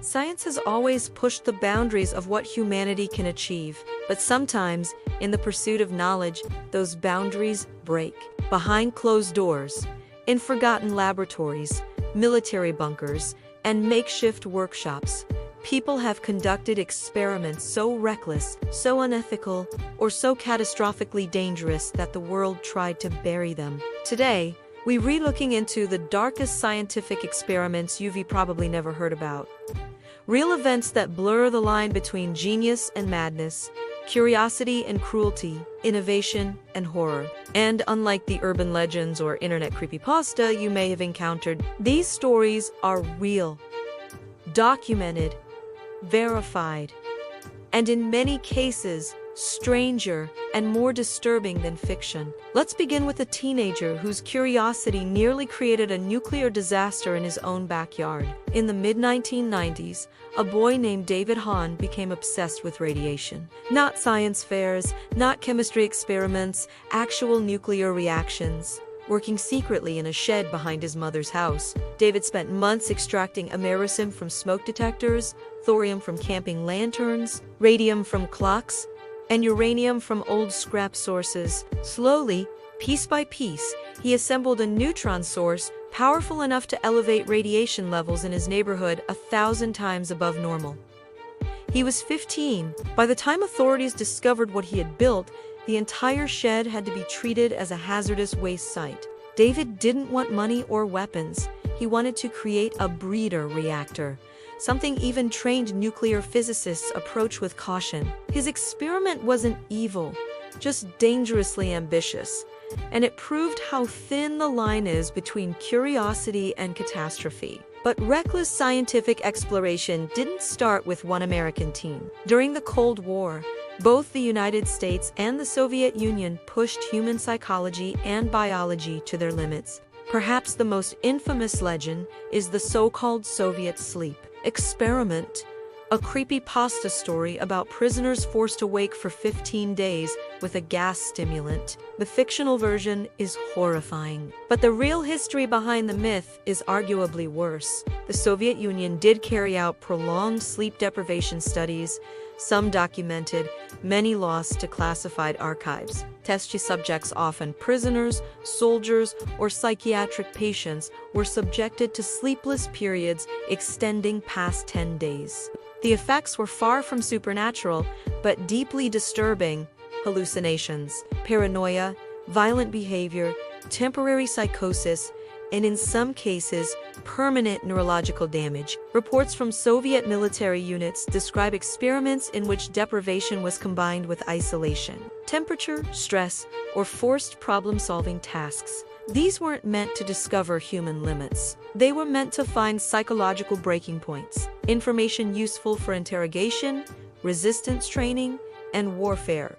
Science has always pushed the boundaries of what humanity can achieve, but sometimes, in the pursuit of knowledge, those boundaries break. Behind closed doors, in forgotten laboratories, military bunkers, and makeshift workshops, people have conducted experiments so reckless, so unethical, or so catastrophically dangerous that the world tried to bury them. Today, we're re-looking into the darkest scientific experiments you've probably never heard about. Real events that blur the line between genius and madness, curiosity and cruelty, innovation and horror. And unlike the urban legends or internet creepypasta you may have encountered, these stories are real, documented, verified, and in many cases, stranger and more disturbing than fiction. Let's begin with a teenager whose curiosity nearly created a nuclear disaster in his own backyard. In the mid-1990s, a boy named David Hahn became obsessed with radiation. Not science fairs, not chemistry experiments, actual nuclear reactions. Working secretly in a shed behind his mother's house, David spent months extracting americium from smoke detectors, thorium from camping lanterns, radium from clocks, and uranium from old scrap sources. Slowly, piece by piece, he assembled a neutron source powerful enough to elevate radiation levels in his neighborhood 1,000 times above normal. He was 15. By the time authorities discovered what he had built, the entire shed had to be treated as a hazardous waste site. David didn't want money or weapons. He wanted to create a breeder reactor, something even trained nuclear physicists approach with caution. His experiment wasn't evil, just dangerously ambitious, and it proved how thin the line is between curiosity and catastrophe. But reckless scientific exploration didn't start with one American team. During the Cold War, both the United States and the Soviet Union pushed human psychology and biology to their limits. Perhaps the most infamous legend is the so-called Soviet sleep experiment, a creepypasta story about prisoners forced awake for 15 days with a gas stimulant. The fictional version is horrifying, but the real history behind the myth is arguably worse. The Soviet Union did carry out prolonged sleep deprivation studies, some documented, many lost to classified archives. Test subjects, often prisoners, soldiers, or psychiatric patients, were subjected to sleepless periods extending past 10 days. The effects were far from supernatural, but deeply disturbing: hallucinations, paranoia, violent behavior, temporary psychosis, and in some cases, permanent neurological damage. Reports from Soviet military units describe experiments in which deprivation was combined with isolation, temperature, stress, or forced problem-solving tasks. These weren't meant to discover human limits. They were meant to find psychological breaking points, information useful for interrogation, resistance training, and warfare.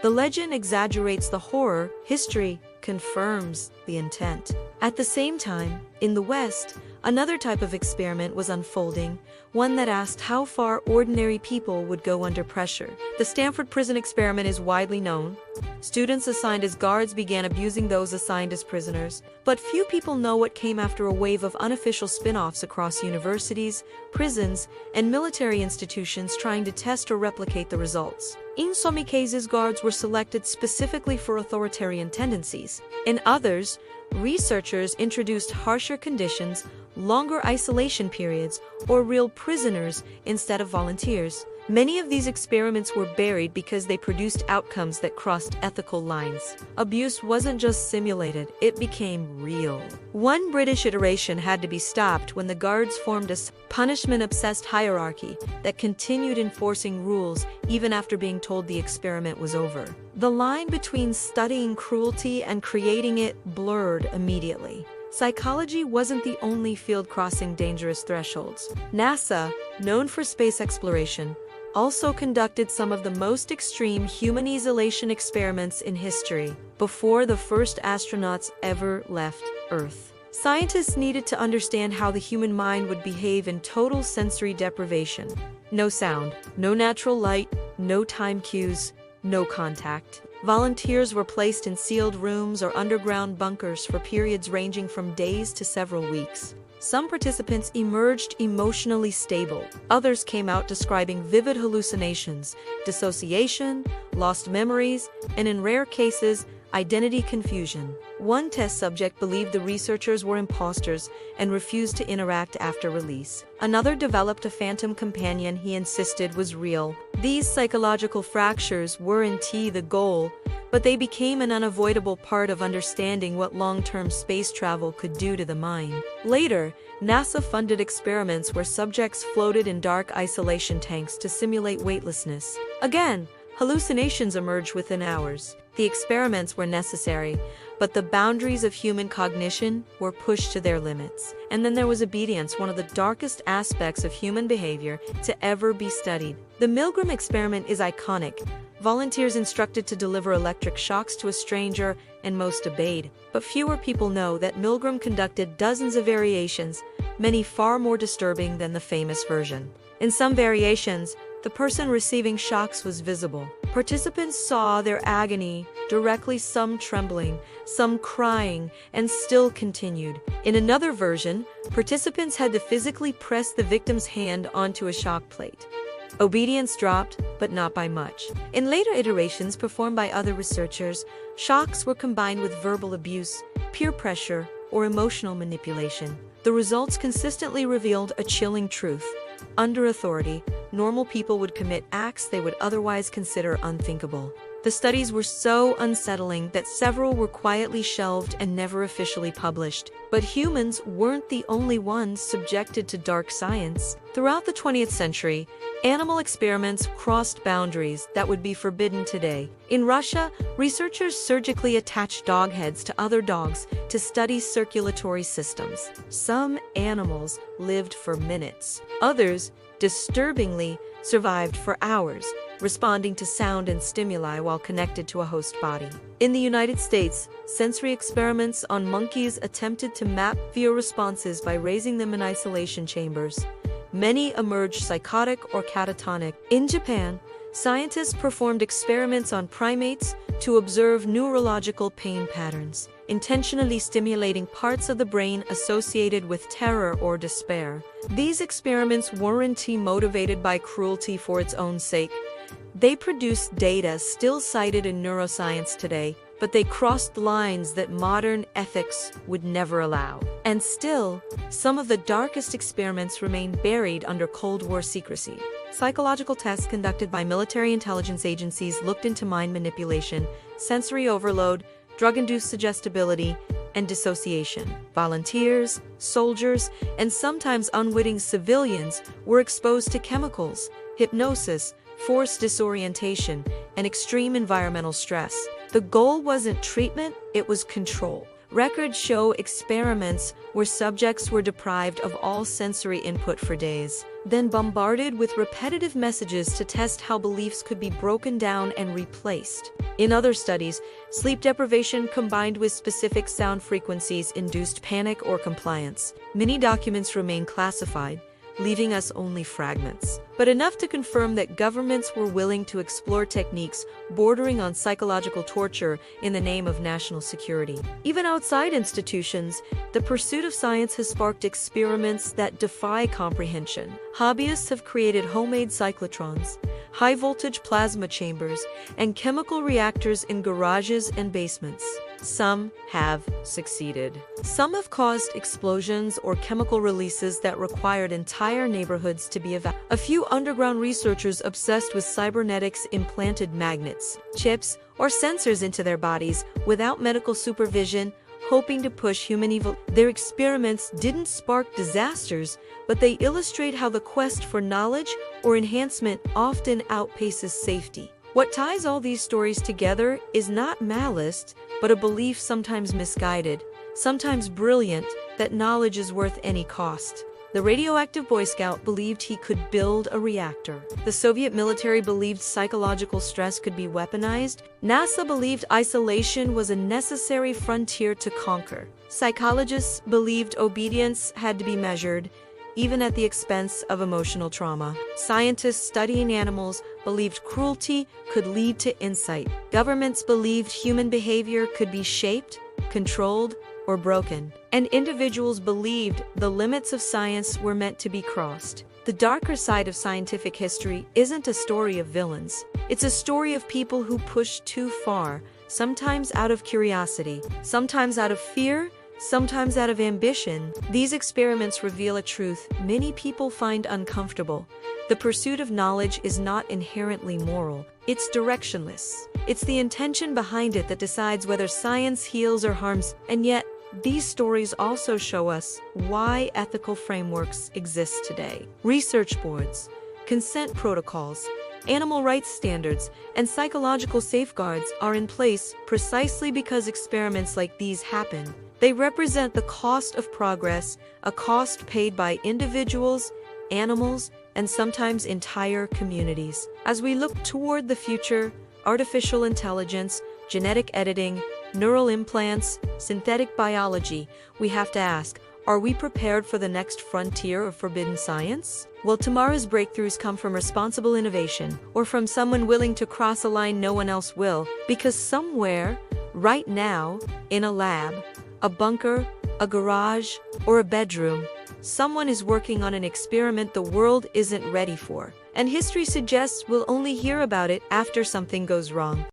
The legend exaggerates the horror, history confirms the intent. At the same time, in the West, another type of experiment was unfolding, one that asked how far ordinary people would go under pressure. The Stanford Prison experiment is widely known. Students assigned as guards began abusing those assigned as prisoners, but few people know what came after a wave of unofficial spin-offs across universities, prisons, and military institutions trying to test or replicate the results. In some cases, guards were selected specifically for authoritarian tendencies. In others, researchers introduced harsher conditions, longer isolation periods, or real prisoners instead of volunteers. Many of these experiments were buried because they produced outcomes that crossed ethical lines. Abuse wasn't just simulated, it became real. One British iteration had to be stopped when the guards formed a punishment-obsessed hierarchy that continued enforcing rules even after being told the experiment was over. The line between studying cruelty and creating it blurred immediately. Psychology wasn't the only field crossing dangerous thresholds. NASA, known for space exploration, also conducted some of the most extreme human isolation experiments in history before the first astronauts ever left Earth. Scientists needed to understand how the human mind would behave in total sensory deprivation. No sound, no natural light, no time cues, no contact. Volunteers were placed in sealed rooms or underground bunkers for periods ranging from days to several weeks. Some participants emerged emotionally stable. Others came out describing vivid hallucinations, dissociation, lost memories, and in rare cases, identity confusion. One test subject believed the researchers were imposters and refused to interact after release. Another developed a phantom companion he insisted was real. These psychological fractures weren't the goal, but they became an unavoidable part of understanding what long-term space travel could do to the mind. Later, NASA funded experiments where subjects floated in dark isolation tanks to simulate weightlessness. Again, hallucinations emerged within hours. The experiments were necessary, but the boundaries of human cognition were pushed to their limits. And then there was obedience, one of the darkest aspects of human behavior to ever be studied. The Milgram experiment is iconic. Volunteers instructed to deliver electric shocks to a stranger, and most obeyed. But fewer people know that Milgram conducted dozens of variations, many far more disturbing than the famous version. In some variations, the person receiving shocks was visible. Participants saw their agony directly, some trembling, some crying, and still continued. In another version, participants had to physically press the victim's hand onto a shock plate. Obedience dropped, but not by much. In later iterations performed by other researchers, shocks were combined with verbal abuse, peer pressure, or emotional manipulation. The results consistently revealed a chilling truth. Under authority, normal people would commit acts they would otherwise consider unthinkable. The studies were so unsettling that several were quietly shelved and never officially published. But humans weren't the only ones subjected to dark science. Throughout the 20th century, animal experiments crossed boundaries that would be forbidden today. In Russia, researchers surgically attached dog heads to other dogs to study circulatory systems. Some animals lived for minutes. Others, disturbingly, survived for hours, responding to sound and stimuli while connected to a host body. In the United States, sensory experiments on monkeys attempted to map fear responses by raising them in isolation chambers. Many emerged psychotic or catatonic. In Japan, scientists performed experiments on primates to observe neurological pain patterns, intentionally stimulating parts of the brain associated with terror or despair. These experiments weren't motivated by cruelty for its own sake. They produced data still cited in neuroscience today, but they crossed lines that modern ethics would never allow. And still, some of the darkest experiments remain buried under Cold War secrecy. Psychological tests conducted by military intelligence agencies looked into mind manipulation, sensory overload, drug-induced suggestibility, and dissociation. Volunteers, soldiers, and sometimes unwitting civilians were exposed to chemicals, hypnosis, forced disorientation, and extreme environmental stress. The goal wasn't treatment, it was control. Records show experiments where subjects were deprived of all sensory input for days, then bombarded with repetitive messages to test how beliefs could be broken down and replaced. In other studies, sleep deprivation combined with specific sound frequencies induced panic or compliance. Many documents remain classified, leaving us only fragments, but enough to confirm that governments were willing to explore techniques bordering on psychological torture in the name of national security. Even outside institutions, the pursuit of science has sparked experiments that defy comprehension. Hobbyists have created homemade cyclotrons, high-voltage plasma chambers, and chemical reactors in garages and basements. Some have succeeded. Some have caused explosions or chemical releases that required entire neighborhoods to be evacuated. A few underground researchers obsessed with cybernetics implanted magnets, chips, or sensors into their bodies without medical supervision, hoping to push human evil. Their experiments didn't spark disasters, but they illustrate how the quest for knowledge or enhancement often outpaces safety. What ties all these stories together is not malice, but a belief, sometimes misguided, sometimes brilliant, that knowledge is worth any cost. The Radioactive Boy Scout believed he could build a reactor. The Soviet military believed psychological stress could be weaponized. NASA believed isolation was a necessary frontier to conquer. Psychologists believed obedience had to be measured, even at the expense of emotional trauma. Scientists studying animals believed cruelty could lead to insight. Governments believed human behavior could be shaped, controlled, or broken, and individuals believed the limits of science were meant to be crossed. The darker side of scientific history isn't a story of villains. It's a story of people who pushed too far, sometimes out of curiosity, sometimes out of fear, sometimes out of ambition. These experiments reveal a truth many people find uncomfortable. The pursuit of knowledge is not inherently moral. It's directionless. It's the intention behind it that decides whether science heals or harms. And yet, these stories also show us why ethical frameworks exist today. Research boards, consent protocols, animal rights standards, and psychological safeguards are in place precisely because experiments like these happen. They represent the cost of progress, a cost paid by individuals, animals, and sometimes entire communities. As we look toward the future, artificial intelligence, genetic editing, neural implants, synthetic biology, we have to ask, are we prepared for the next frontier of forbidden science? Will tomorrow's breakthroughs come from responsible innovation, or from someone willing to cross a line no one else will? Because somewhere, right now, in a lab, a bunker, a garage, or a bedroom, someone is working on an experiment the world isn't ready for. And history suggests we'll only hear about it after something goes wrong.